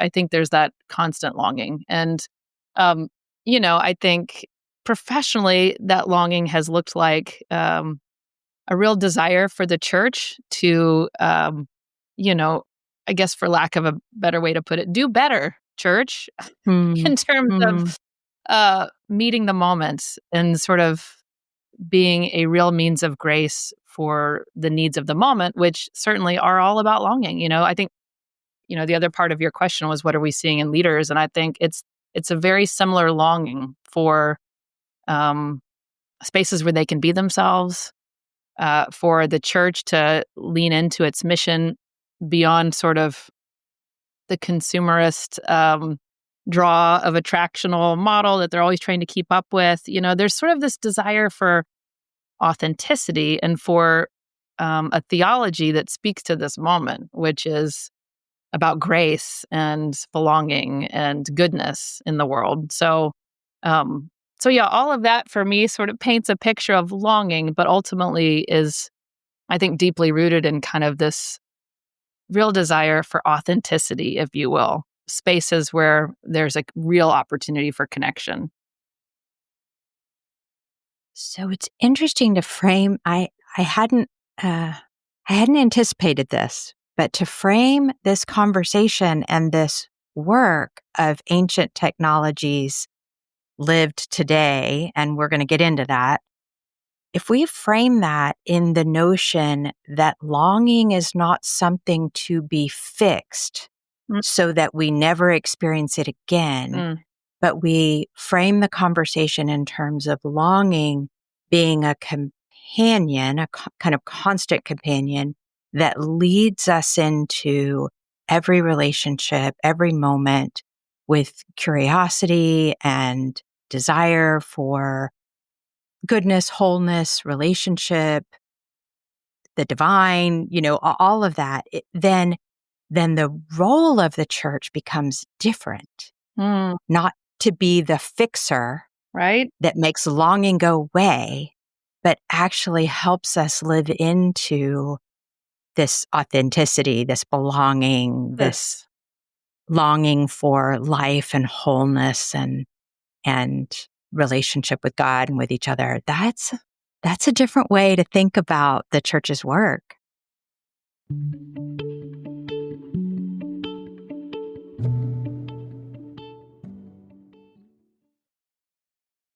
I think there's that constant longing. And, I think professionally, that longing has looked like a real desire for the church to, you know, I guess for lack of a better way to put it, do better, church, Mm, in terms mm, of meeting the moments and sort of being a real means of grace for the needs of the moment, which certainly are all about longing. I think, the other part of your question was what are we seeing in leaders? And I think it's a very similar longing for um, spaces where they can be themselves, for the church to lean into its mission beyond sort of the consumerist draw of attractional model that they're always trying to keep up with. There's sort of this desire for authenticity and for a theology that speaks to this moment, which is about grace and belonging and goodness in the world. So yeah, all of that for me sort of paints a picture of longing, but ultimately is, I think, deeply rooted in kind of this real desire for authenticity, if you will, spaces where there's a real opportunity for connection. So it's interesting to frame. I hadn't I hadn't anticipated this, but to frame this conversation and this work of ancient technologies lived today, and we're going to get into that. If we frame that in the notion that longing is not something to be fixed Mm, so that we never experience it again, mm, but we frame the conversation in terms of longing being a companion, kind of constant companion that leads us into every relationship, every moment with curiosity and desire for goodness, wholeness, relationship, the divine, all of that, then the role of the church becomes different, mm, not to be the fixer right? that makes longing go away, but actually helps us live into this authenticity, this belonging, this This. longing for life and wholeness and relationship with God and with each other. That's a different way to think about the church's work.